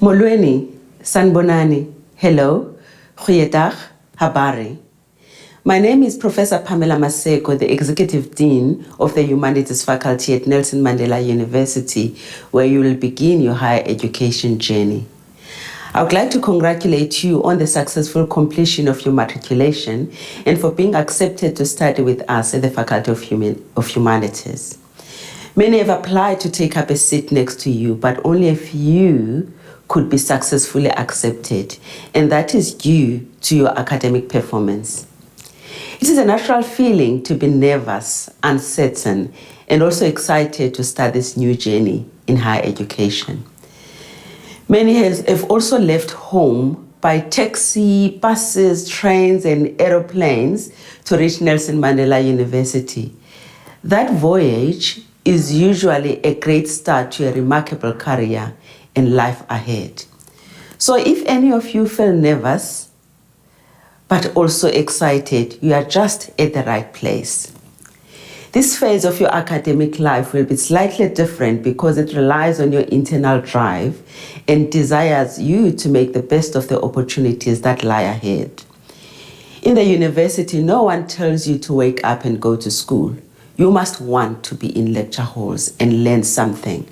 Molweni, Sanbonani, hello, Goeiedag, Habari. My name is Professor Pamela Maseko, the Executive Dean of the Humanities Faculty at Nelson Mandela University, where you will begin your higher education journey. I would like to congratulate you on the successful completion of your matriculation and for being accepted to study with us at the Faculty of Humanities. Many have applied to take up a seat next to you, but only a few could be successfully accepted, and that is due to your academic performance. It is a natural feeling to be nervous, uncertain, and also excited to start this new journey in higher education. Many have also left home by taxi, buses, trains, and aeroplanes to reach Nelson Mandela University. That voyage is usually a great start to a remarkable career and life ahead. So if any of you feel nervous, but also excited, you are just at the right place. This phase of your academic life will be slightly different because it relies on your internal drive and desires you to make the best of the opportunities that lie ahead. In the university, no one tells you to wake up and go to school. You must want to be in lecture halls and learn something.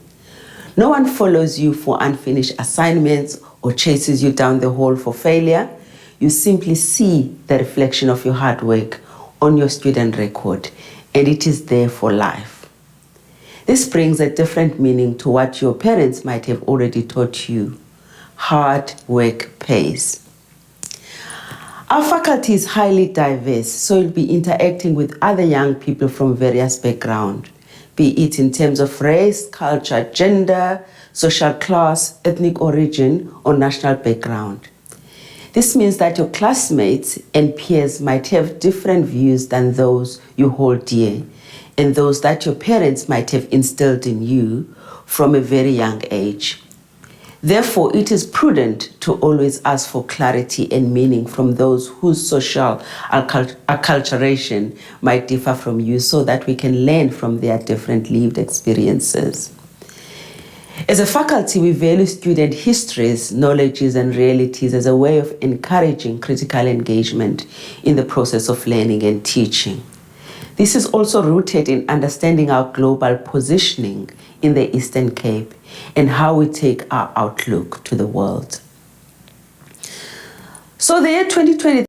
No one follows you for unfinished assignments or chases you down the hall for failure. You simply see the reflection of your hard work on your student record, and it is there for life. This brings a different meaning to what your parents might have already taught you. Hard work pays. Our faculty is highly diverse, so you'll be interacting with other young people from various backgrounds, be it in terms of race, culture, gender, social class, ethnic origin, or national background. This means that your classmates and peers might have different views than those you hold dear, and those that your parents might have instilled in you from a very young age. Therefore, it is prudent to always ask for clarity and meaning from those whose social acculturation might differ from you so that we can learn from their different lived experiences. As a faculty, we value student histories, knowledges, and realities as a way of encouraging critical engagement in the process of learning and teaching. This is also rooted in understanding our global positioning in the Eastern Cape and how we take our outlook to the world. So the year 2023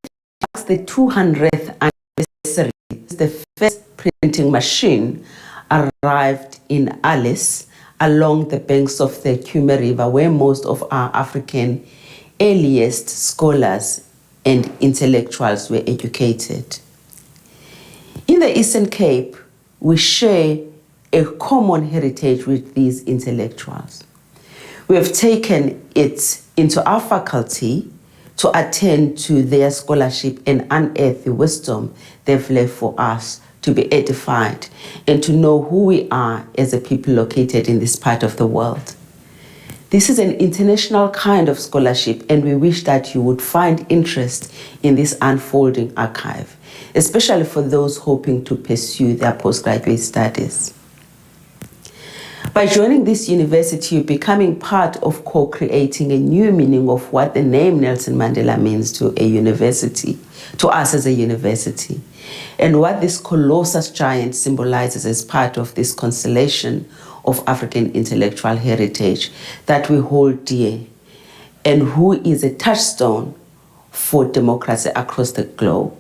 marks the 200th anniversary. The first printing machine arrived in Alice along the banks of the Kume River, where most of our African earliest scholars and intellectuals were educated. In the Eastern Cape, we share a common heritage with these intellectuals. We have taken it into our faculty to attend to their scholarship and unearth the wisdom they've left for us to be edified and to know who we are as a people located in this part of the world. This is an international kind of scholarship, and we wish that you would find interest in this unfolding archive, especially for those hoping to pursue their postgraduate studies. By joining this university, you're becoming part of co-creating a new meaning of what the name Nelson Mandela means to a university, to us as a university, and what this colossus giant symbolizes as part of this constellation of African intellectual heritage that we hold dear, and who is a touchstone for democracy across the globe.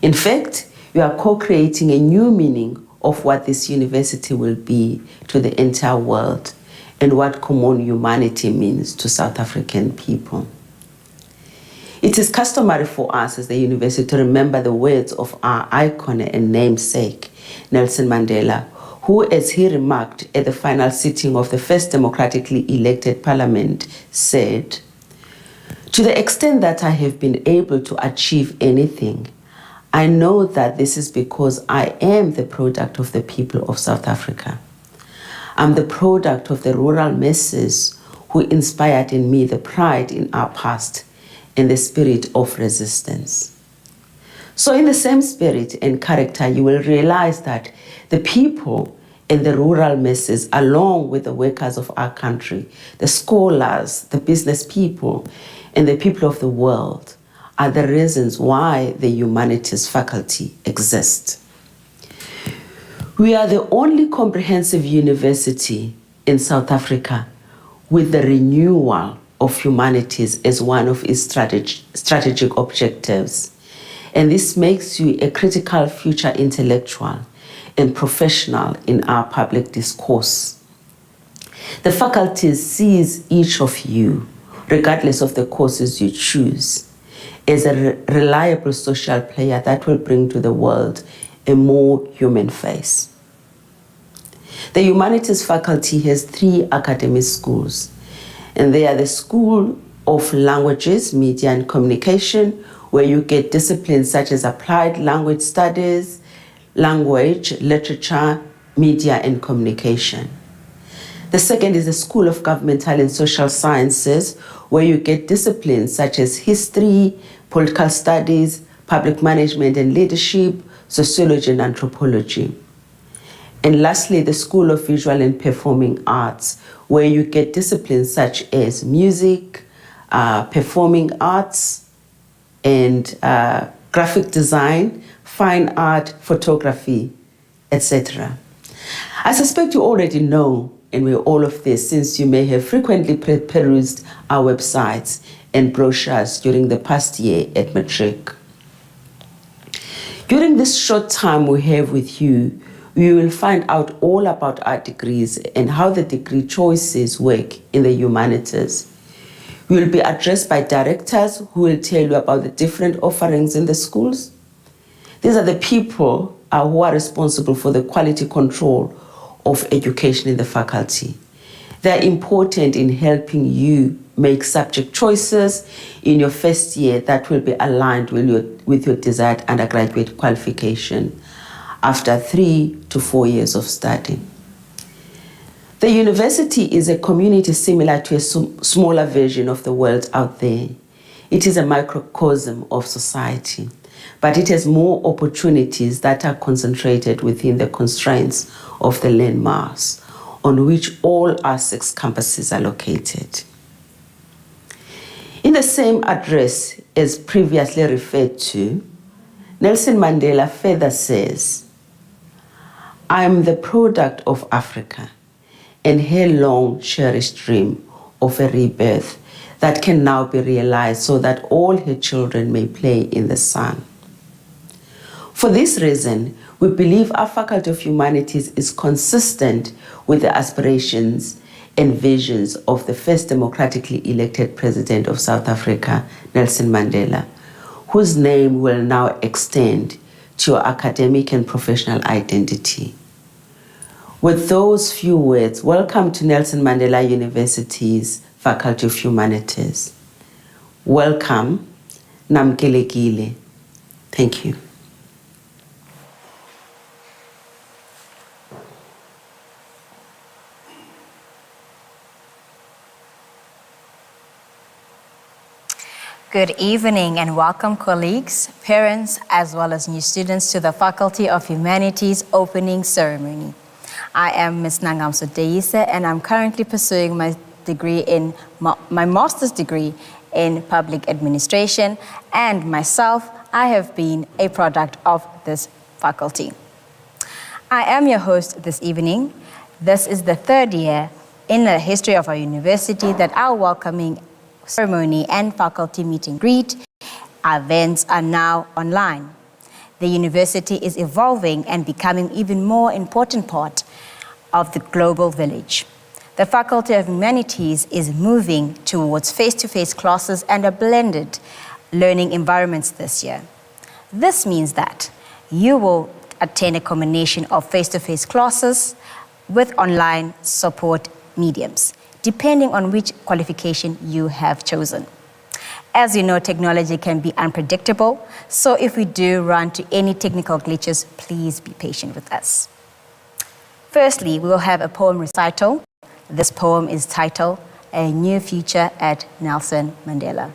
In fact, We are co-creating a new meaning of what this university will be to the entire world and what common humanity means to South African people. It is customary for us as the university to remember the words of our icon and namesake, Nelson Mandela, who, as he remarked at the final sitting of the first democratically elected parliament, said, "To the extent that I have been able to achieve anything, I know that this is because I am the product of the people of South Africa. I'm the product of the rural masses who inspired in me the pride in our past and the spirit of resistance." So in the same spirit and character, you will realize that the people and the rural masses, along with the workers of our country, the scholars, the business people, and the people of the world, are the reasons why the Humanities faculty exists. We are the only comprehensive university in South Africa with the renewal of humanities as one of its strategic objectives. And this makes you a critical future intellectual and professional in our public discourse. The faculty sees each of you, regardless of the courses you choose, as a reliable social player that will bring to the world a more human face. The Humanities faculty has 3 academic schools, and they are the School of Languages, Media and Communication, where you get disciplines such as applied language studies, language, literature, media and communication. The second is the School of Governmental and Social Sciences, where you get disciplines such as history, political studies, public management and leadership, sociology and anthropology. And lastly, the School of Visual and Performing Arts, where you get disciplines such as music, performing arts, and graphic design, fine art, photography, etc. I suspect you already know and we're all of this, since you may have frequently perused our websites and brochures during the past year at Matric. During this short time we have with you, you will find out all about our degrees and how the degree choices work in the humanities. We will be addressed by directors who will tell you about the different offerings in the schools. These are the people who are responsible for the quality control of education in the faculty. They're important in helping you make subject choices in your first year that will be aligned with your desired undergraduate qualification after 3 to 4 years of study. The university is a community similar to a smaller version of the world out there. It is a microcosm of society, but it has more opportunities that are concentrated within the constraints of the landmass on which all our 6 campuses are located. In the same address as previously referred to, Nelson Mandela further says, "I am the product of Africa and her long cherished dream of a rebirth that can now be realized so that all her children may play in the sun." For this reason, we believe our Faculty of Humanities is consistent with the aspirations and visions of the first democratically elected president of South Africa, Nelson Mandela, whose name will now extend to your academic and professional identity. With those few words, welcome to Nelson Mandela University's Faculty of Humanities. Welcome, Namkelekile. Thank you. Good evening and welcome colleagues, parents, as well as new students to the Faculty of Humanities opening ceremony. I am Ms. Nangamso Deise and I'm currently pursuing my master's degree in public administration, and myself, I have been a product of this faculty. I am your host this evening. This is the 3rd year in the history of our university that our welcoming ceremony and faculty meet and greet events are now online. the university is evolving and becoming even more important part of the global village. The Faculty of Humanities is moving towards face-to-face classes and a blended learning environments this year. This means that you will attend a combination of face-to-face classes with online support mediums, depending on which qualification you have chosen. As you know, technology can be unpredictable, so if we do run into any technical glitches, please be patient with us. Firstly, we will have a poem recital. This poem is titled, A New Future at Nelson Mandela.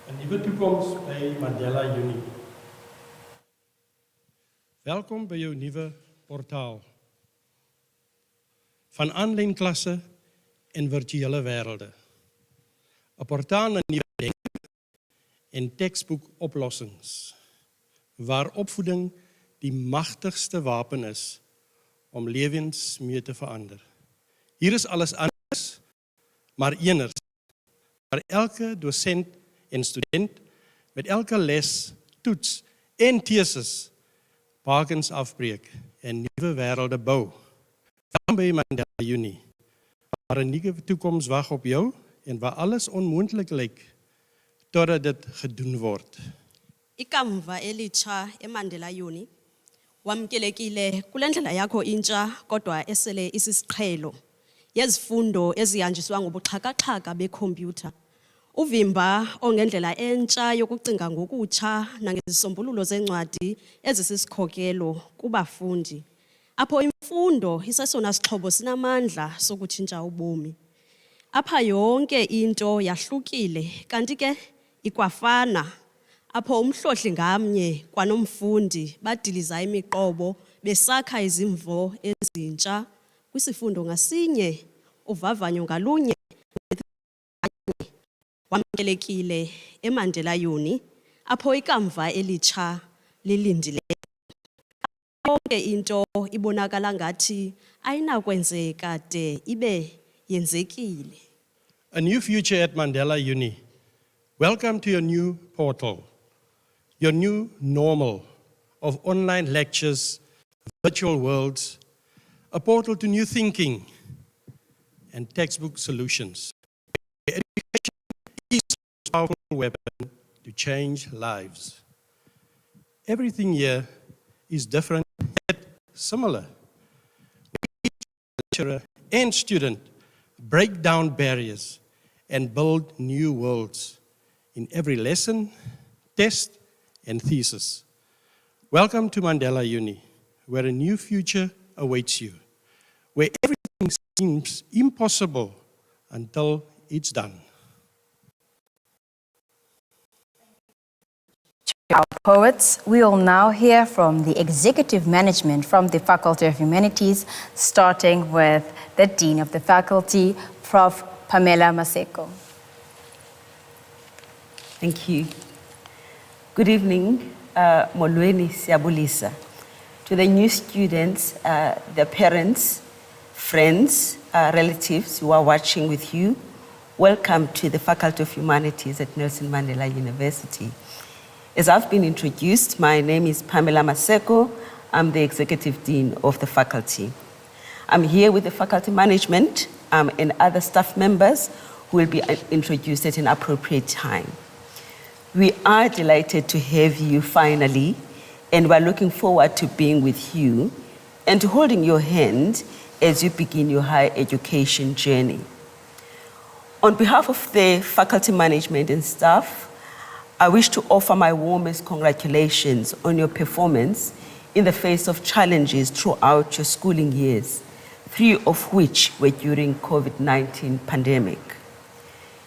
Een nieuwe toekomst bij Mandela Uni. Welkom bij jouw nieuwe portaal. Van aanlyn klasse en virtuele werelden. Een portaal naar nieuwe denken en tekstboekoplossings, waar opvoeding die machtigste wapen is om lewens mee te verander. Hier is alles anders, maar eners, waar elke docent en student met elke les, toets en thesis bakens afbreek en nieuwe werelden bou. Welkom by Mandela Uni, waar 'n nuwe toekoms wag op jou en waar alles onmoontlik lyk totdat dit gedoen word. Ikamva elitsha eMandela Uni wamkelekile kule ndlela yakho intsha kodwa esele isisiqhelo yezifundo ezihanjiswa ngobuxhakaxhaka bekhompyutha. Uvimba ongendlela entsha yokucinga ngokutsha nangezisombululo zencwadi ezisisikhokelo kubafundi. Apho imfundo isesona sixhobo sinamandla sokutshintsha ubomi. Apha yonke into yahlukile kanti ke ikwafana. Apho umhlohli ngamnye kwanomfundi badiliza imiqobo besakha izimvo ezintsha kwisifundo ngasinye uvavanyo ngalunye wamkelekile eMandela Uni apho ikamva elitsha lilindileyo. Yonke into ibonakala ngathi ayinakwenzeka de ibe yenzekile. A new future at Mandela Uni. Welcome to your new portal, your new normal of online lectures, virtual worlds, a portal to new thinking and textbook solutions. Education is a powerful weapon to change lives. Everything here is different yet similar. Each lecturer and student break down barriers and build new worlds in every lesson, test, and thesis. Welcome to Mandela Uni, where a new future awaits you, where everything seems impossible until it's done. Our poets, we will now hear from the executive management from the Faculty of Humanities, starting with the Dean of the Faculty, Prof. Pamela Maseko. Thank you. Good evening, Molweni Siyabulisa. To the new students, their parents, friends, relatives who are watching with you, welcome to the Faculty of Humanities at Nelson Mandela University. As I've been introduced, my name is Pamela Maseko. I'm the Executive Dean of the faculty. I'm here with the faculty management and other staff members who will be introduced at an appropriate time. We are delighted to have you finally, and we're looking forward to being with you and to holding your hand as you begin your higher education journey. On behalf of the faculty management and staff, I wish to offer my warmest congratulations on your performance in the face of challenges throughout your schooling years, 3 of which were during COVID-19 pandemic.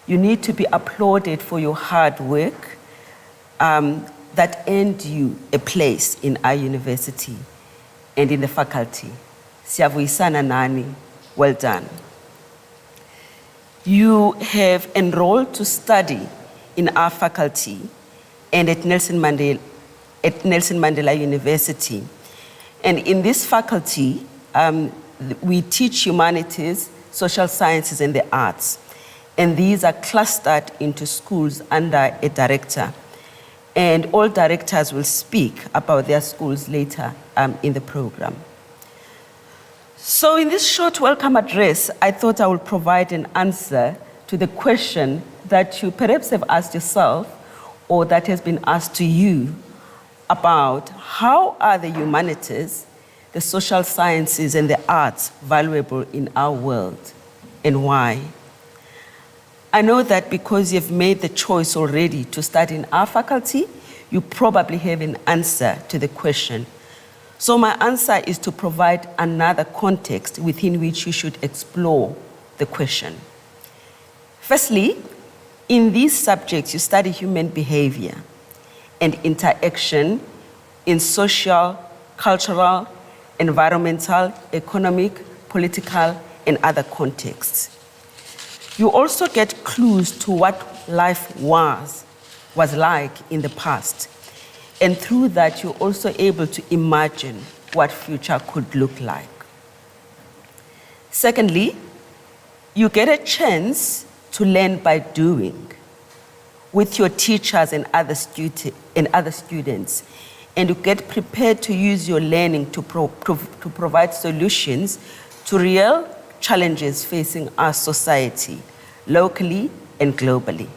You need to be applauded for your hard work that earned you a place in our university and in the faculty. Siyavuyisana nani, well done. You have enrolled to study in our faculty and at Nelson Mandela University. And in this faculty, we teach humanities, social sciences, and the arts. and these are clustered into schools under a director. And all directors will speak about their schools later in the program. So in this short welcome address, I thought I would provide an answer to the question that you perhaps have asked yourself or that has been asked to you about how are the humanities, the social sciences, and the arts valuable in our world, and why? I know that because you've made the choice already to study in our faculty, you probably have an answer to the question. So my answer is to provide another context within which you should explore the question. Firstly, in these subjects, you study human behavior and interaction in social, cultural, environmental, economic, political, and other contexts. You also get clues to what life was like in the past. And through that, you're also able to imagine what future could look like. Secondly, you get a chance to learn by doing with your teachers and other students. And you get prepared to use your learning to provide solutions to real challenges facing our society, locally and globally.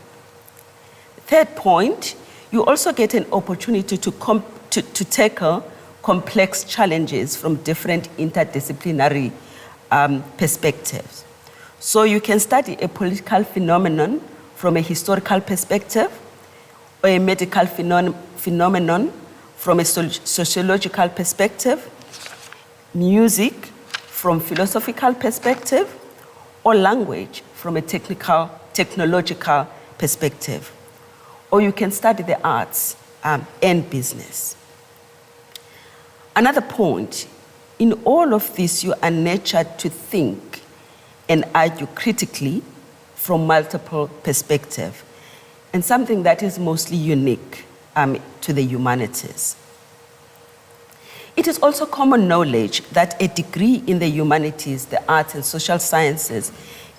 Third point, you also get an opportunity to tackle complex challenges from different interdisciplinary perspectives. So you can study a political phenomenon from a historical perspective, or a medical phenomenon from a sociological perspective, music from philosophical perspective, or language from a technological perspective. Or you can study the arts and business. Another point, in all of this, you are nurtured to think and argue critically from multiple perspectives, and something that is mostly unique to the humanities. It is also common knowledge that a degree in the humanities, the arts and social sciences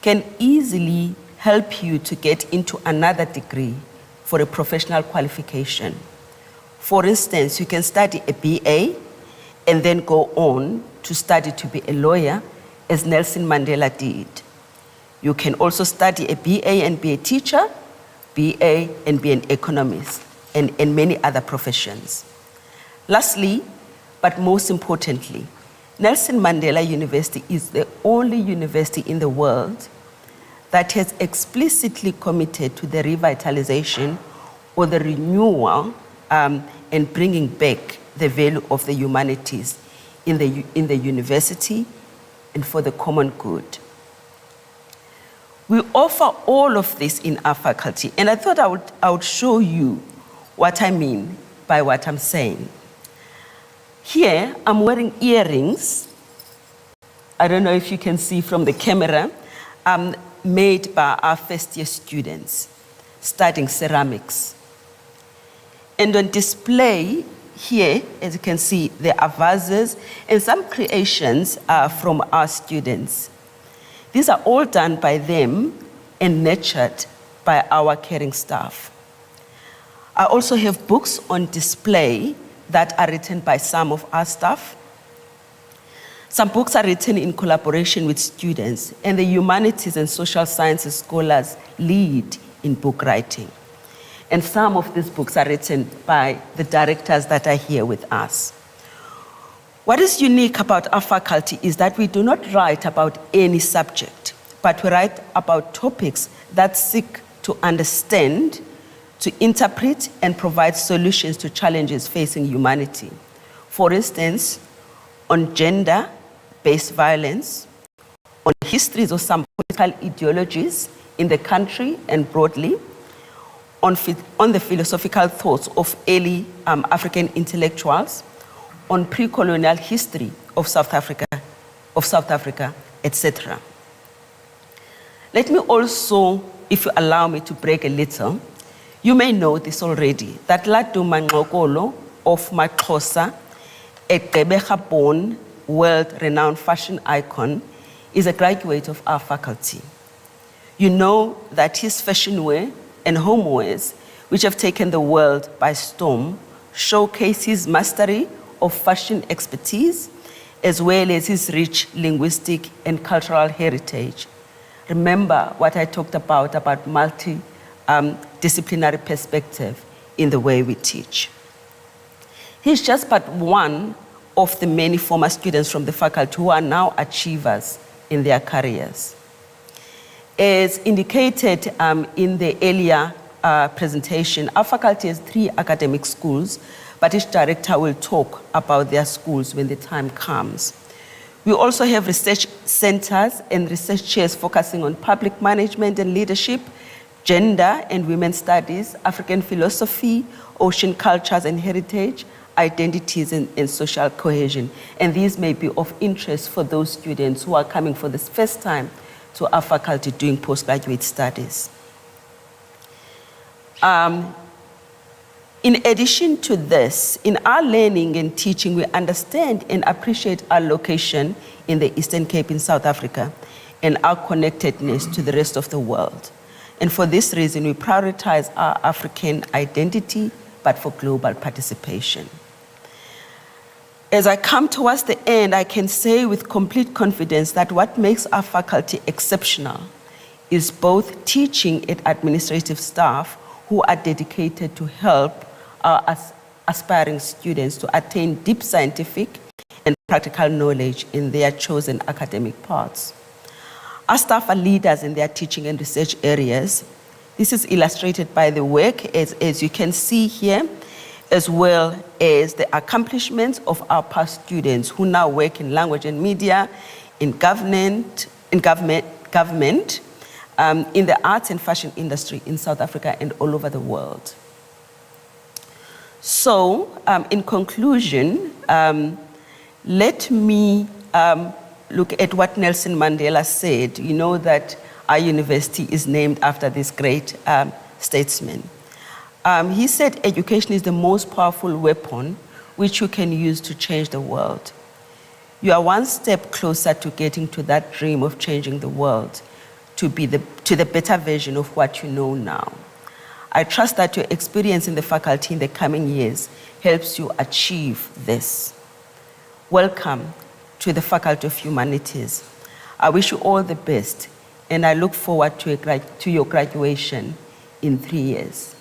can easily help you to get into another degree for a professional qualification. For instance, you can study a BA and then go on to study to be a lawyer, as Nelson Mandela did. You can also study a BA and be a teacher, BA and be an economist, and many other professions. Lastly, but most importantly, Nelson Mandela University is the only university in the world that has explicitly committed to the revitalization or the renewal and bringing back the value of the humanities in the university and for the common good. We offer all of this in our faculty, and I thought I would show you what I mean by what I'm saying. Here, I'm wearing earrings. I don't know if you can see from the camera, made by our first year students studying ceramics. And on display here, as you can see, there are vases and some creations from our students. These are all done by them and nurtured by our caring staff. I also have books on display that are written by some of our staff. Some books are written in collaboration with students, and the humanities and social sciences scholars lead in book writing. And some of these books are written by the directors that are here with us. What is unique about our faculty is that we do not write about any subject, but we write about topics that seek to understand, to interpret, and provide solutions to challenges facing humanity. For instance, on gender-based violence, on histories of some political ideologies in the country and broadly, on the philosophical thoughts of early African intellectuals, on pre-colonial history of South Africa, etc. Let me also, if you allow me to break a little, you may know this already, that Laduma Ngxokolo of Maxhosa, a Gqeberha-born, world-renowned fashion icon, is a graduate of our faculty. You know that his fashion wear and homewares, which have taken the world by storm, showcase his mastery of fashion expertise, as well as his rich linguistic and cultural heritage. Remember what I talked about multi-disciplinary perspective in the way we teach. He's just but one of the many former students from the faculty who are now achievers in their careers. As indicated in the earlier presentation, our faculty has 3 academic schools, but each director will talk about their schools when the time comes. We also have research centers and research chairs focusing on public management and leadership, gender and women's studies, African philosophy, ocean cultures and heritage, identities and social cohesion. And these may be of interest for those students who are coming for the first time to our faculty doing postgraduate studies. In addition to this, in our learning and teaching, we understand and appreciate our location in the Eastern Cape in South Africa and our connectedness to the rest of the world. And for this reason, we prioritize our African identity, but for global participation. As I come towards the end, I can say with complete confidence that what makes our faculty exceptional is both teaching and administrative staff who are dedicated to help our aspiring students to attain deep scientific and practical knowledge in their chosen academic paths. Our staff are leaders in their teaching and research areas. This is illustrated by the work, as you can see here, as well as the accomplishments of our past students who now work in language and media, in government, in the arts and fashion industry in South Africa and all over the world. So, in conclusion, let me look at what Nelson Mandela said. You know that our university is named after this great statesman. He said education is the most powerful weapon which you can use to change the world. You are one step closer to getting to that dream of changing the world to the better version of what you know now. I trust that your experience in the faculty in the coming years helps you achieve this. Welcome to the Faculty of Humanities. I wish you all the best, and I look forward to your graduation in 3 years.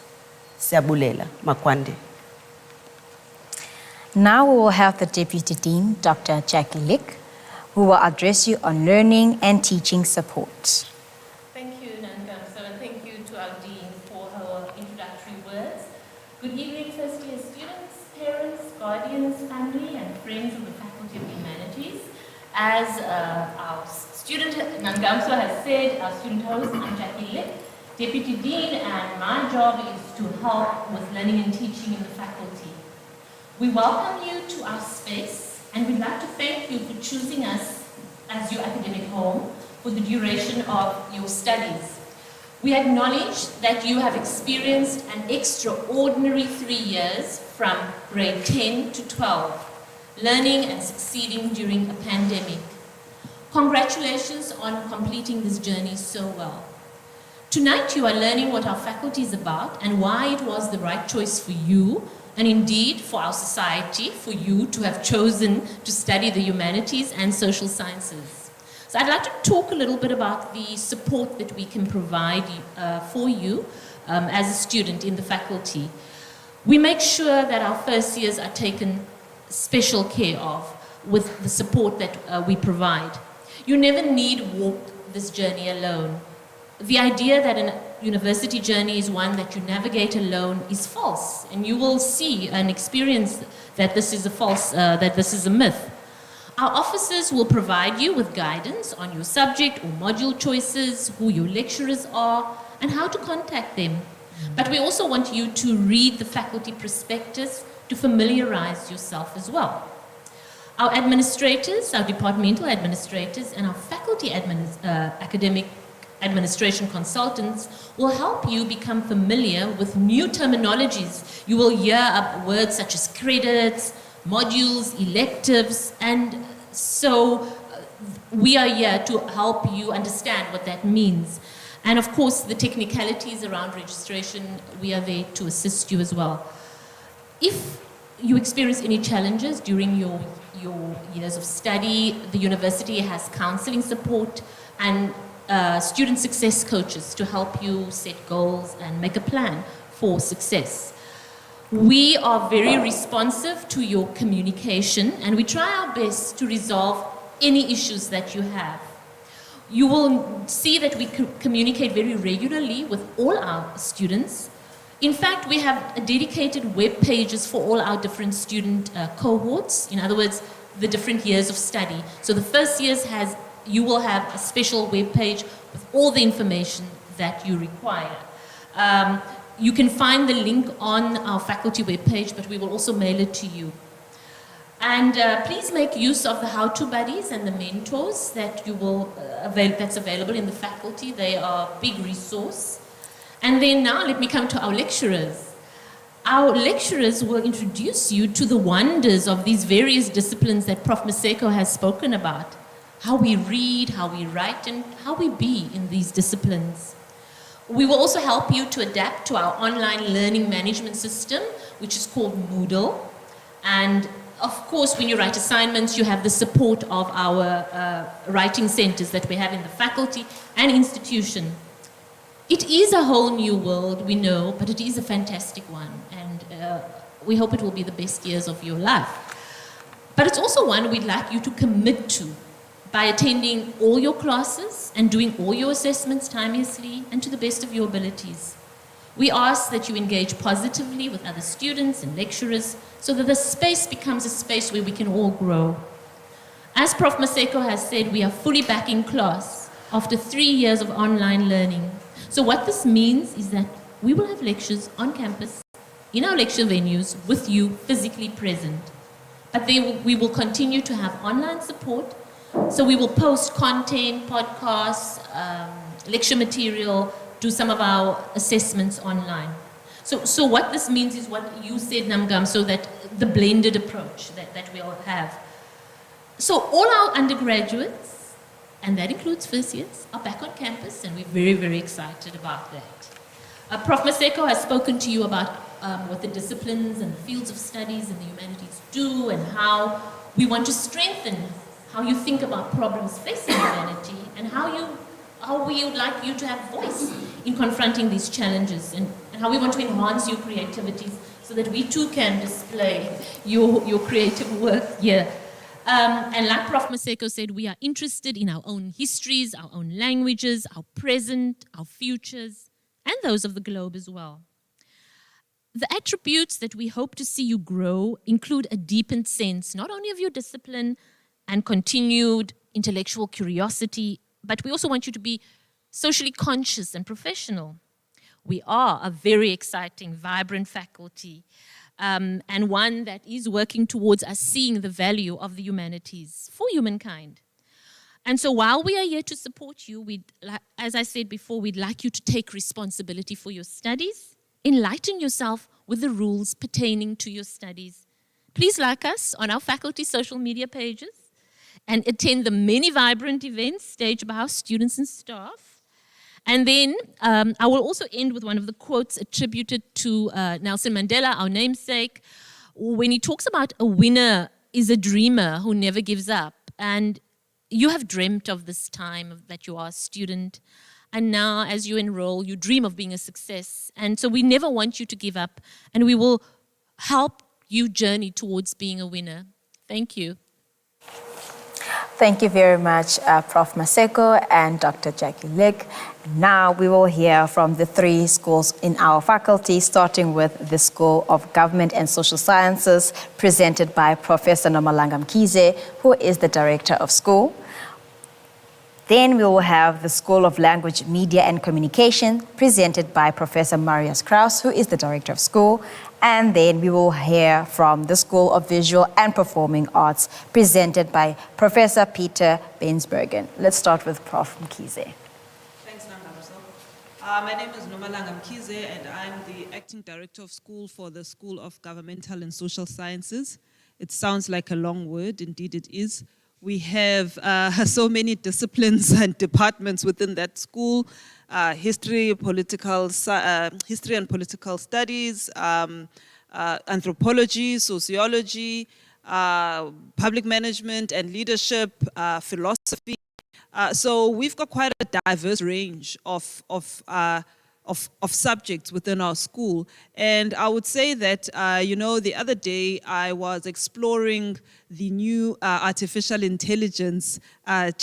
Siabulela Makwande. Now we will have the Deputy Dean, Dr. Jackie Lick, who will address you on learning and teaching support. Thank you, Nangamso, and thank you to our Dean for her introductory words. Good evening, first year students, parents, guardians, family, and friends of the Faculty of Humanities. As our student, Nangamso, has said, our student host, I'm Jackie Lick, Deputy Dean, and my job is to help with learning and teaching in the faculty. We welcome you to our space, and we'd like to thank you for choosing us as your academic home for the duration of your studies. We acknowledge that you have experienced an extraordinary 3 years from grade 10 to 12, learning and succeeding during a pandemic. Congratulations on completing this journey so well. Tonight you are learning what our faculty is about and why it was the right choice for you, and indeed for our society, for you to have chosen to study the humanities and social sciences. So I'd like to talk a little bit about the support that we can provide for you as a student in the faculty. We make sure that our first years are taken special care of with the support that we provide. You never need walk this journey alone. The idea that a university journey is one that you navigate alone is false, and you will see and experience that this is a myth. Our officers will provide you with guidance on your subject or module choices, who your lecturers are, and how to contact them. But we also want you to read the faculty prospectus to familiarize yourself as well. Our administrators, our departmental administrators, and our faculty academic administration consultants will help you become familiar with new terminologies. You will hear words such as credits, modules, electives, and so we are here to help you understand what that means. And of course, the technicalities around registration, we are there to assist you as well. If you experience any challenges during your years of study, the university has counseling support and student success coaches to help you set goals and make a plan for success. We are very responsive to your communication, and we try our best to resolve any issues that you have. You will see that we communicate very regularly with all our students. In fact, we have dedicated web pages for all our different student cohorts. In other words, the different years of study. So the first years you will have a special web page with all the information that you require. You can find the link on our faculty web page, but we will also mail it to you. And please make use of the how-to buddies and the mentors that that's available in the faculty. They are a big resource. And then now let me come to our lecturers. Our lecturers will introduce you to the wonders of these various disciplines that Prof. Maseko has spoken about. How we read, how we write, and how we be in these disciplines. We will also help you to adapt to our online learning management system, which is called Moodle. And of course, when you write assignments, you have the support of our writing centers that we have in the faculty and institution. It is a whole new world, we know, but it is a fantastic one. And we hope it will be the best years of your life. But it's also one we'd like you to commit to by attending all your classes and doing all your assessments timeously and to the best of your abilities. We ask that you engage positively with other students and lecturers so that the space becomes a space where we can all grow. As Prof. Maseko has said, we are fully back in class after 3 years of online learning. So what this means is that we will have lectures on campus, in our lecture venues, with you physically present. But we will continue to have online support. So we will post content, podcasts, lecture material, do some of our assessments online. So what this means is what you said, Namgam, so that the blended approach that we all have. So all our undergraduates, and that includes first years, are back on campus, and we're very, very excited about that. Prof. Maseko has spoken to you about what the disciplines and the fields of studies in the humanities do and how we want to strengthen how you think about problems facing humanity and how we would like you to have voice in confronting these challenges and how we want to enhance your creativity so that we too can display your creative work here. And like Prof. Maseko said, we are interested in our own histories, our own languages, our present, our futures, and those of the globe as well. The attributes that we hope to see you grow include a deepened sense, not only of your discipline and continued intellectual curiosity, but we also want you to be socially conscious and professional. We are a very exciting, vibrant faculty, and one that is working towards us seeing the value of the humanities for humankind. And so while we are here to support you, as I said before, we'd like you to take responsibility for your studies, enlighten yourself with the rules pertaining to your studies. Please like us on our faculty social media pages and attend the many vibrant events staged by our students and staff. And then I will also end with one of the quotes attributed to Nelson Mandela, our namesake, when he talks about a winner is a dreamer who never gives up. And you have dreamt of this time that you are a student. And now as you enroll, you dream of being a success. And so we never want you to give up. And we will help you journey towards being a winner. Thank you. Thank you very much, Prof. Maseko and Dr. Jackie Lick. Now we will hear from the 3 schools in our faculty, starting with the School of Government and Social Sciences, presented by Professor Nomalanga Mkhize, who is the Director of School. Then we will have the School of Language, Media and Communication, presented by Professor Marius Kraus, who is the Director of School. And then we will hear from the School of Visual and Performing Arts, presented by Professor Peter Bensbergen. Let's start with Prof. Mkhize. Thanks, Namgamso. My name is Nomalanga Mkhize, and I'm the Acting Director of School for the School of Governmental and Social Sciences. It sounds like a long word, indeed it is. We have so many disciplines and departments within that school: history, history and political studies, anthropology, sociology, public management and leadership, philosophy. So we've got quite a diverse range of subjects within our school. And I would say that, the other day I was exploring the new artificial intelligence and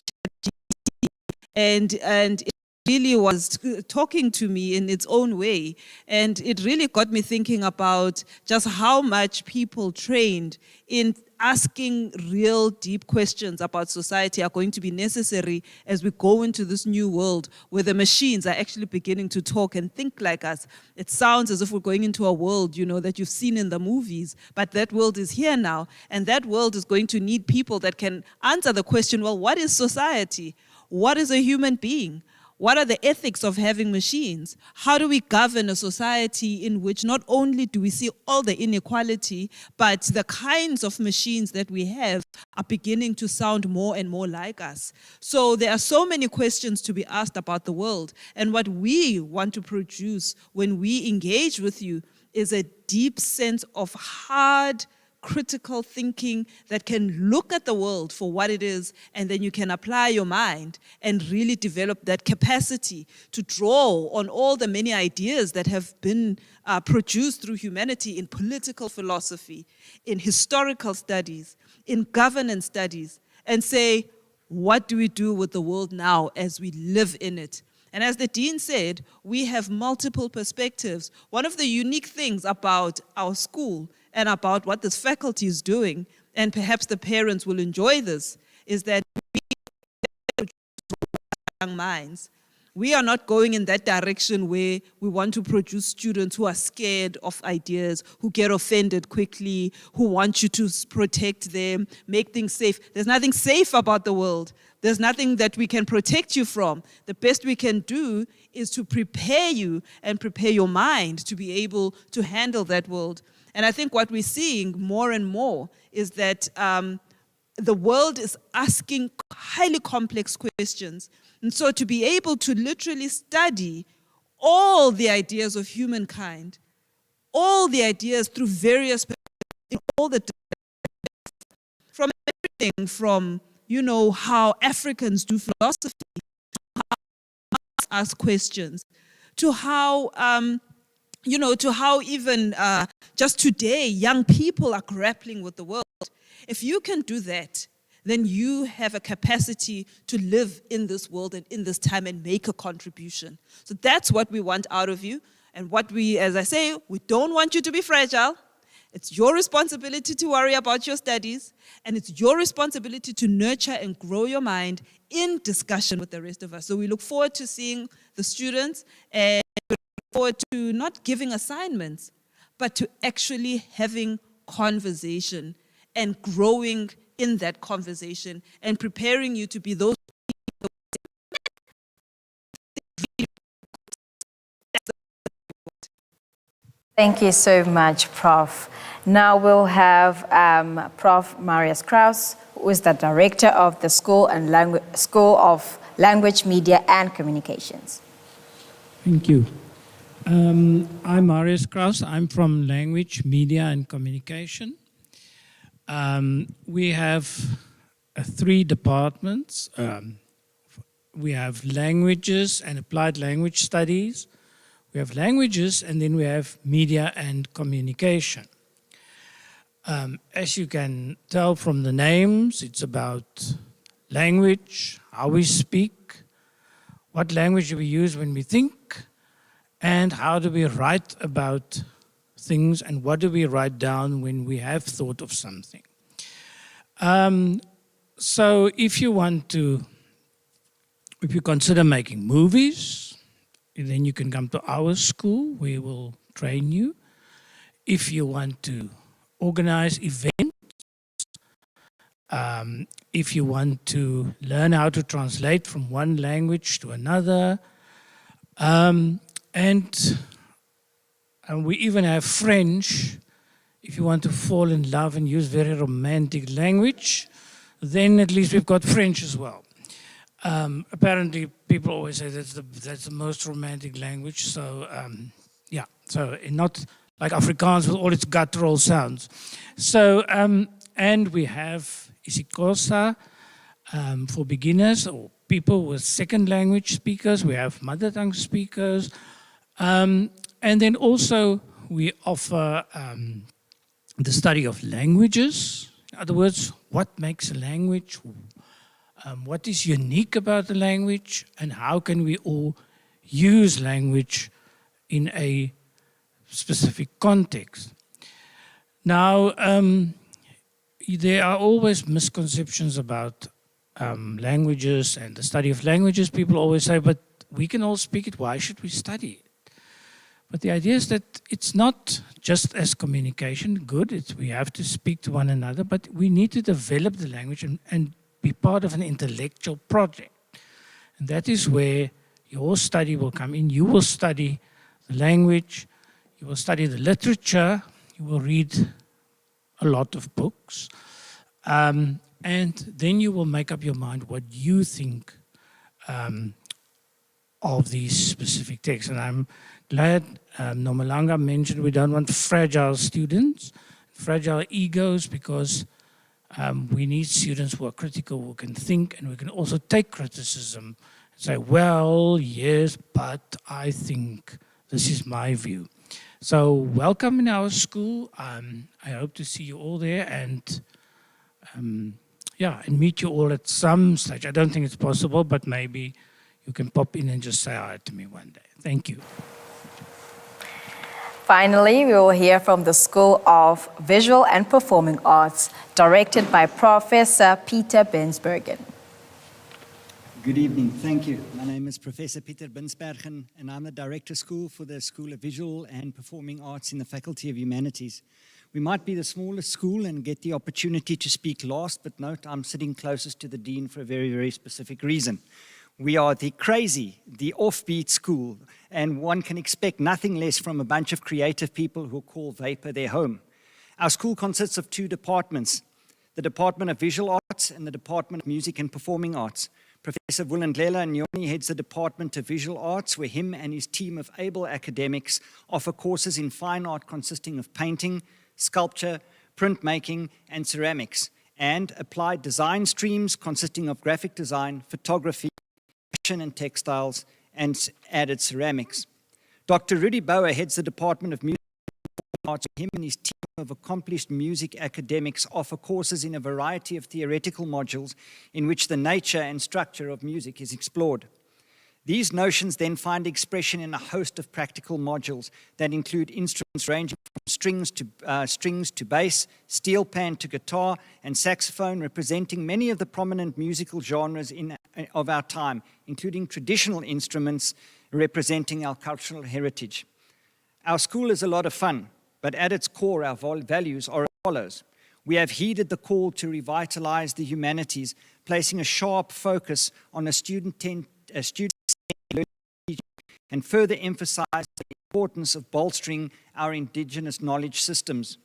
it really was talking to me in its own way. And it really got me thinking about just how much people trained in asking real deep questions about society are going to be necessary as we go into this new world where the machines are actually beginning to talk and think like us. It sounds as if we're going into a world, that you've seen in the movies, but that world is here now. And that world is going to need people that can answer the question, well, what is society? What is a human being? What are the ethics of having machines? How do we govern a society in which not only do we see all the inequality, but the kinds of machines that we have are beginning to sound more and more like us? So there are so many questions to be asked about the world. And what we want to produce when we engage with you is a deep sense of hard, critical thinking that can look at the world for what it is, and then you can apply your mind and really develop that capacity to draw on all the many ideas that have been produced through humanity in political philosophy, in historical studies, in governance studies, and say, what do we do with the world now as we live in it? And as the Dean said, we have multiple perspectives. One of the unique things about our school and about what this faculty is doing, and perhaps the parents will enjoy this, is that we produce young minds. We are not going in that direction where we want to produce students who are scared of ideas, who get offended quickly, who want you to protect them, make things safe. There's nothing safe about the world. There's nothing that we can protect you from. The best we can do is to prepare you and prepare your mind to be able to handle that world. And I think what we're seeing more and more is that the world is asking highly complex questions. And so to be able to literally study all the ideas of humankind, all the ideas through various perspectives, all the from everything from, how Africans do philosophy, to how ask questions, to how to how even just today, young people are grappling with the world. If you can do that, then you have a capacity to live in this world and in this time and make a contribution. So that's what we want out of you. And what we, as I say, we don't want you to be fragile. It's your responsibility to worry about your studies, and it's your responsibility to nurture and grow your mind in discussion with the rest of us. So we look forward to seeing the students, and forward to not giving assignments, but to actually having conversation and growing in that conversation and preparing you to be those people. Thank you so much, Prof. Now we'll have Prof. Marius Kraus, who is the director of the School of Language, Media and Communications. Thank you. I'm Marius Kraus. I'm from Language, Media and Communication. We have 3 departments. We have languages and applied language studies. We have languages, and then we have media and communication. As you can tell from the names, it's about language, how we speak, what language do we use when we think, and how do we write about things, and what do we write down when we have thought of something. So if you consider making movies, then you can come to our school. We will train you. If you want to organize events, if you want to learn how to translate from one language to another, and we even have French. If you want to fall in love and use very romantic language, then at least we've got French as well. Apparently, people always say that's the most romantic language. So yeah, so not like Afrikaans with all its guttural sounds. So and we have isiXhosa for beginners or people with second language speakers. We have mother tongue speakers, and then also we offer the study of languages. In other words, what makes a language? What is unique about the language, and how can we all use language in a specific context? Now, there are always misconceptions about languages and the study of languages. People always say, but we can all speak it, why should we study it? But the idea is that it's not just as communication, good, we have to speak to one another, but we need to develop the language and be part of an intellectual project. And that is where your study will come in. You will study the language, you will study the literature, you will read a lot of books, and then you will make up your mind what you think of these specific texts. And I'm glad Nomalanga mentioned we don't want fragile students, fragile egos, because we need students who are critical, who can think, and we can also take criticism and say, well, yes, but I think this is my view. So welcome in our school. I hope to see you all there and yeah, and meet you all at some stage. I don't think it's possible, but maybe you can pop in and just say hi to me one day. Thank you. Finally, we will hear from the School of Visual and Performing Arts, directed by Professor Peter Bensbergen. Good evening, thank you. My name is Professor Peter Bensbergen, and I'm the Director School for the School of Visual and Performing Arts in the Faculty of Humanities. We might be the smallest school and get the opportunity to speak last, but note I'm sitting closest to the Dean for a very, very specific reason. We are the crazy, the offbeat school, and one can expect nothing less from a bunch of creative people who call vapor their home. Our school consists of two departments, the Department of Visual Arts and the Department of Music and Performing Arts. Professor Ndlela Nyoni heads the Department of Visual Arts, where him and his team of able academics offer courses in fine art consisting of painting, sculpture, printmaking, and ceramics, and applied design streams consisting of graphic design, photography, fashion and textiles, and added ceramics. Dr. Rudy Bauer heads the Department of Music and Arts. Him and his team of accomplished music academics offer courses in a variety of theoretical modules in which the nature and structure of music is explored. These notions then find expression in a host of practical modules that include instruments ranging from strings to bass, steel pan to guitar, and saxophone, representing many of the prominent musical genres of our time, including traditional instruments representing our cultural heritage. Our school is a lot of fun, but at its core, our values are as follows. We have heeded the call to revitalize the humanities, placing a sharp focus on a student-centered and further emphasize the importance of bolstering our indigenous knowledge systems.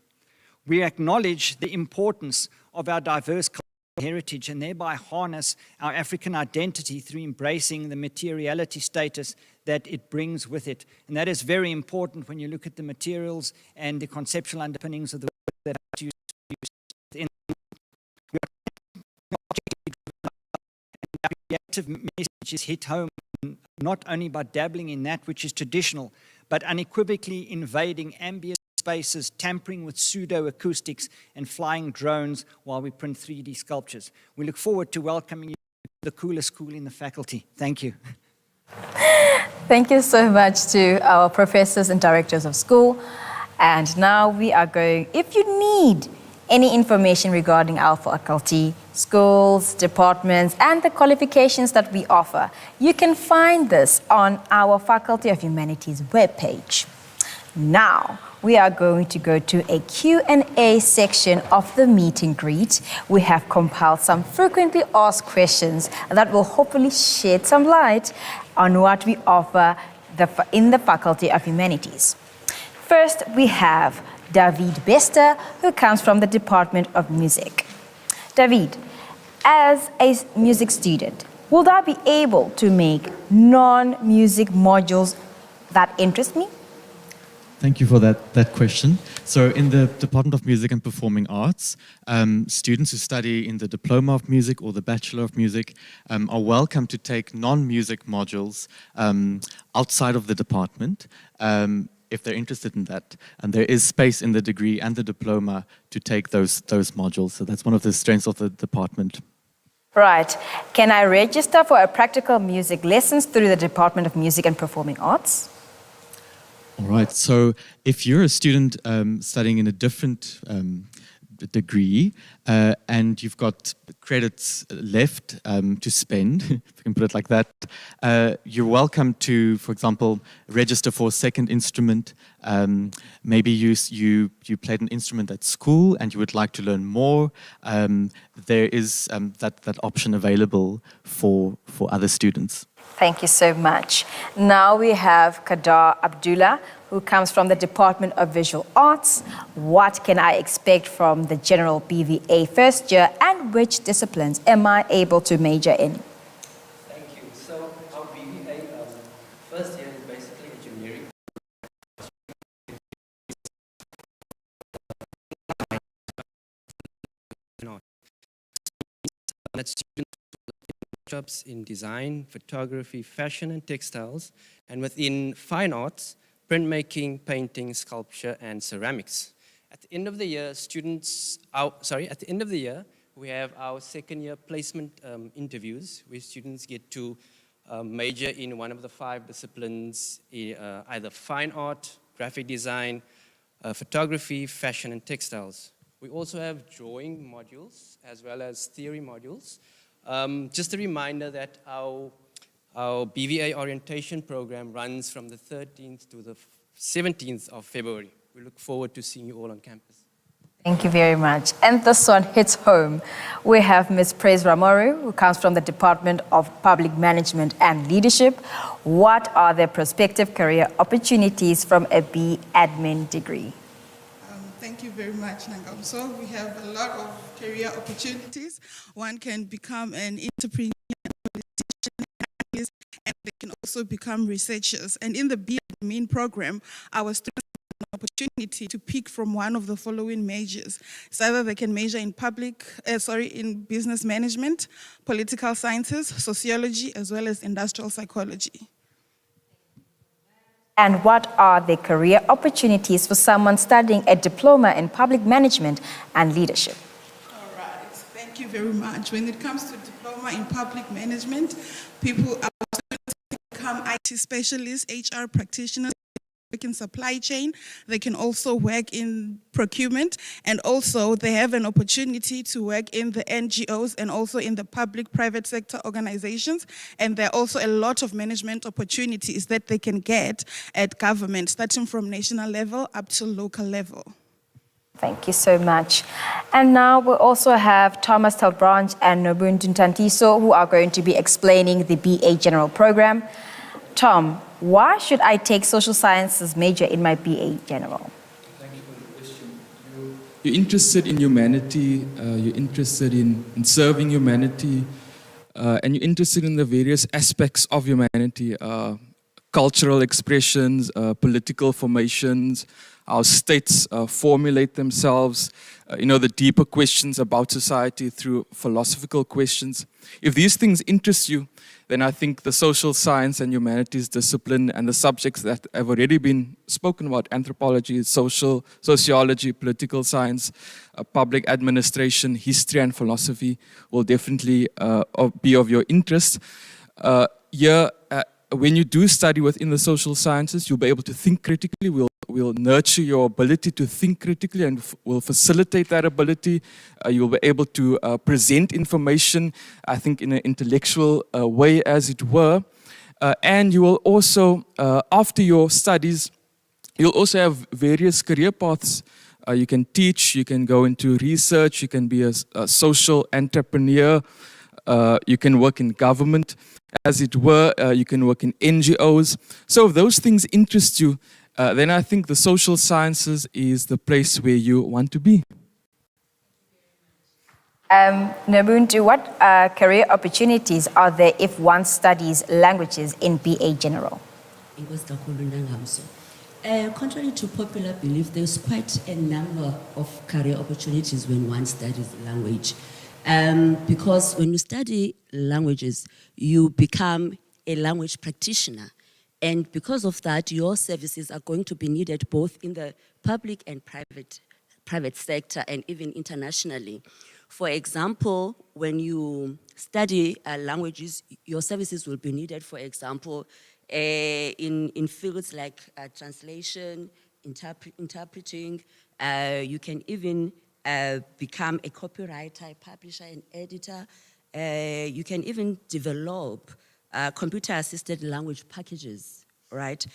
We acknowledge the importance of our diverse cultural heritage and thereby harness our African identity through embracing the materiality status that it brings with it. And that is very important when you look at the materials and the conceptual underpinnings of the work that I use. Our creative message is hit home not only by dabbling in that which is traditional, but unequivocally invading ambient spaces, tampering with pseudo-acoustics, and flying drones while we print 3D sculptures. We look forward to welcoming you to the coolest school in the faculty. Thank you. Thank you so much to our professors and directors of school. And now we are going, if you need any information regarding our faculty, schools, departments, and the qualifications that we offer, you can find this on our Faculty of Humanities webpage. Now, we are going to go to a Q&A section of the meet and greet. We have compiled some frequently asked questions that will hopefully shed some light on what we offer in the Faculty of Humanities. First, we have David Bester, who comes from the Department of Music. David, As a music student, will I be able to make non-music modules that interest me? Thank you for that question. So in the Department of Music and Performing Arts, students who study in the Diploma of Music or the Bachelor of Music are welcome to take non-music modules outside of the department if they're interested in that. And there is space in the degree and the diploma to take those modules. So that's one of the strengths of the department. Right. Can I register for a practical music lessons through the Department of Music and Performing Arts? All right, so if you're a student studying in a different degree and you've got credits left to spend, if I can put it like that, you're welcome to, for example, register for a second instrument. Maybe you played an instrument at school and you would like to learn more. There is that option available for other students. Thank you so much. Now we have Kadar Abdullah, who comes from the Department of Visual Arts. What can I expect from the general BVA first year, and which disciplines am I able to major in? Thank you. So our BVA first year is basically a generic that students workshops in design, photography, fashion and textiles, and within fine arts, printmaking, painting, sculpture, and ceramics. At the end of the year, we have our second year placement interviews where students get to major in one of the 5 disciplines, either fine art, graphic design, photography, fashion, and textiles. We also have drawing modules as well as theory modules. Just a reminder that our BVA orientation program runs from the 13th to the 17th of February. We look forward to seeing you all on campus. Thank you very much. And this one hits home. We have Ms. Praise Ramoru, who comes from the Department of Public Management and Leadership. What are the prospective career opportunities from a B admin degree? Thank you very much, Nangamso. We have a lot of career opportunities. One can become an entrepreneur, and they can also become researchers. And in the B.Admin program, our students have an opportunity to pick from one of the following majors. It's either they can major in in business management, political sciences, sociology, as well as industrial psychology. And what are the career opportunities for someone studying a diploma in public management and leadership? All right, thank you very much. When it comes to diploma in public management, our students become IT specialists, HR practitioners, work in supply chain. They can also work in procurement, and also they have an opportunity to work in the NGOs and also in the public-private sector organizations. And there are also a lot of management opportunities that they can get at government, starting from national level up to local level. Thank you so much. And now we also have Thomas Talbranch and Nobuntu Ntantiso, who are going to be explaining the BA General Program. Tom, why should I take social sciences major in my BA General? Thank you for the question. You're interested in humanity, you're interested in serving humanity, and you're interested in the various aspects of humanity, cultural expressions, political formations, how states formulate themselves, the deeper questions about society through philosophical questions. If these things interest you, then I think the social science and humanities discipline and the subjects that have already been spoken about, anthropology, sociology, political science, public administration, history and philosophy will definitely be of your interest. When you do study within the social sciences, you'll be able to think critically. We'll nurture your ability to think critically and will facilitate that ability. You'll be able to present information, I think, in an intellectual way, as it were. And you will also, after your studies, you'll also have various career paths. You can teach, you can go into research, you can be a social entrepreneur, you can work in government, as it were, you can work in NGOs. So if those things interest you, then I think the social sciences is the place where you want to be. Nabuntu, what career opportunities are there if one studies languages in BA General? Contrary to popular belief, there's quite a number of career opportunities when one studies language. Because when you study languages, you become a language practitioner. And because of that, your services are going to be needed both in the public and private sector and even internationally. For example, when you study languages, your services will be needed, for example, in fields like translation, interpreting. You can even become a copywriter, a publisher, an editor. You can even develop computer-assisted language packages, right?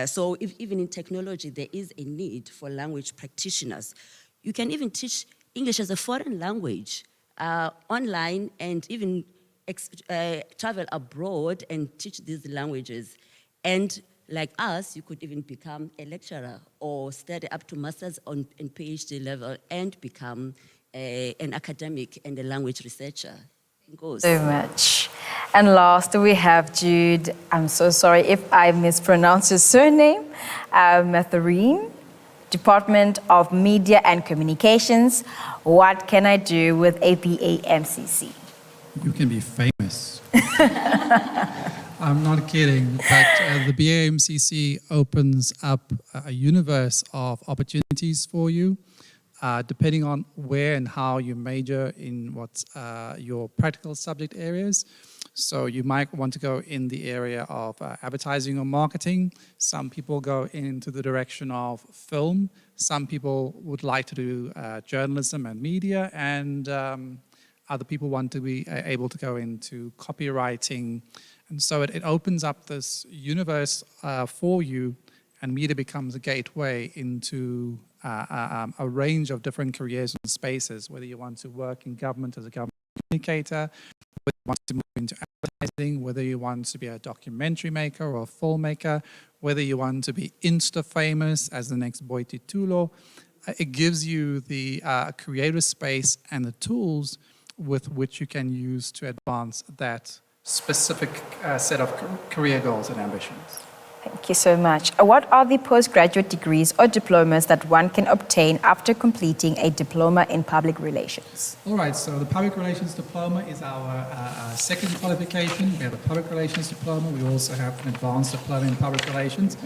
So even in technology, there is a need for language practitioners. You can even teach English as a foreign language online and even travel abroad and teach these languages. And like us, you could even become a lecturer or study up to master's and PhD level and become an academic and a language researcher. So much. And last, we have Jude. I'm so sorry if I mispronounced your surname. Mathurin, Department of Media and Communications. What can I do with APA MCC? You can be famous. I'm not kidding, but the BAMCC opens up a universe of opportunities for you, depending on where and how you major in what's your practical subject areas. So you might want to go in the area of advertising or marketing. Some people go into the direction of film. Some people would like to do journalism and media, and other people want to be able to go into copywriting. And so it opens up this universe for you, and media becomes a gateway into a range of different careers and spaces, whether you want to work in government as a government communicator, whether you want to move into advertising, whether you want to be a documentary maker or a filmmaker, whether you want to be Insta-famous as the next Boiti Tulo. It gives you the creative space and the tools with which you can use to advance that specific set of career goals and ambitions. Thank you so much. What are the postgraduate degrees or diplomas that one can obtain after completing a diploma in public relations? All right, so the public relations diploma is our second qualification. We have a public relations diploma. We also have an advanced diploma in public relations.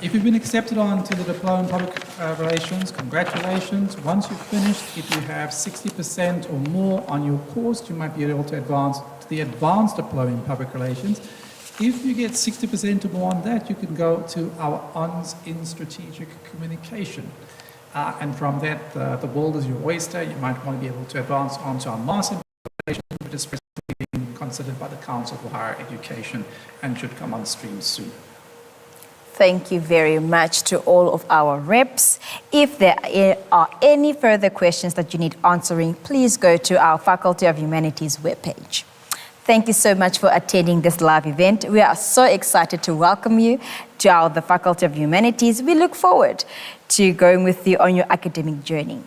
If you've been accepted on to the diploma in public relations, congratulations. Once you've finished, if you have 60% or more on your course, you might be able to advance to the advanced diploma in public relations. If you get 60% or more on that, you can go to our ONS in strategic communication. And from that, the world is your oyster. You might want to be able to advance onto our master in public relations, which is presently being considered by the Council for Higher Education and should come on stream soon. Thank you very much to all of our reps. If there are any further questions that you need answering, please go to our Faculty of Humanities webpage. Thank you so much for attending this live event. We are so excited to welcome you to the Faculty of Humanities. We look forward to going with you on your academic journey.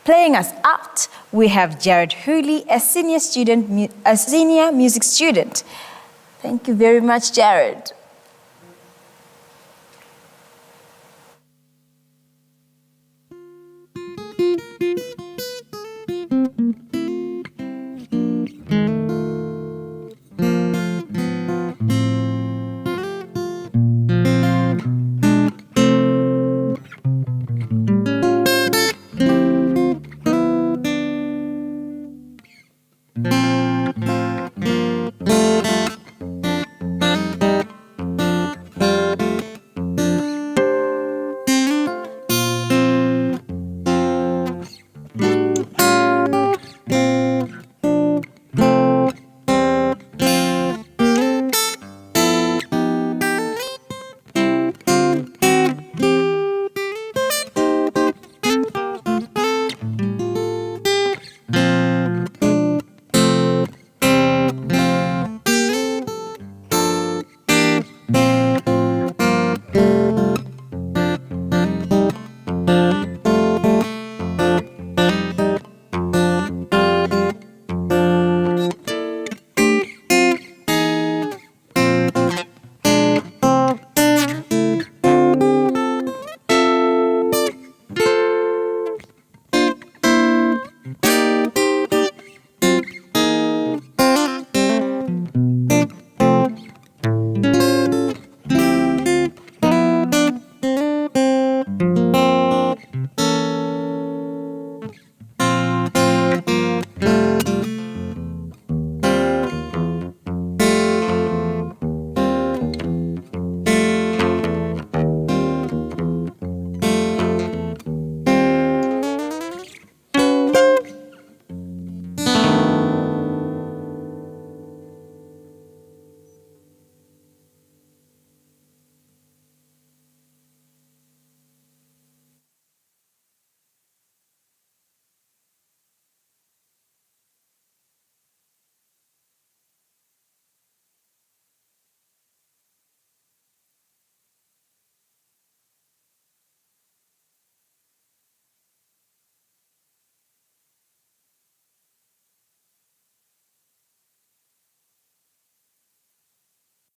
Playing us out, we have Jared Hooley, a senior music student. Thank you very much, Jared. Thank you.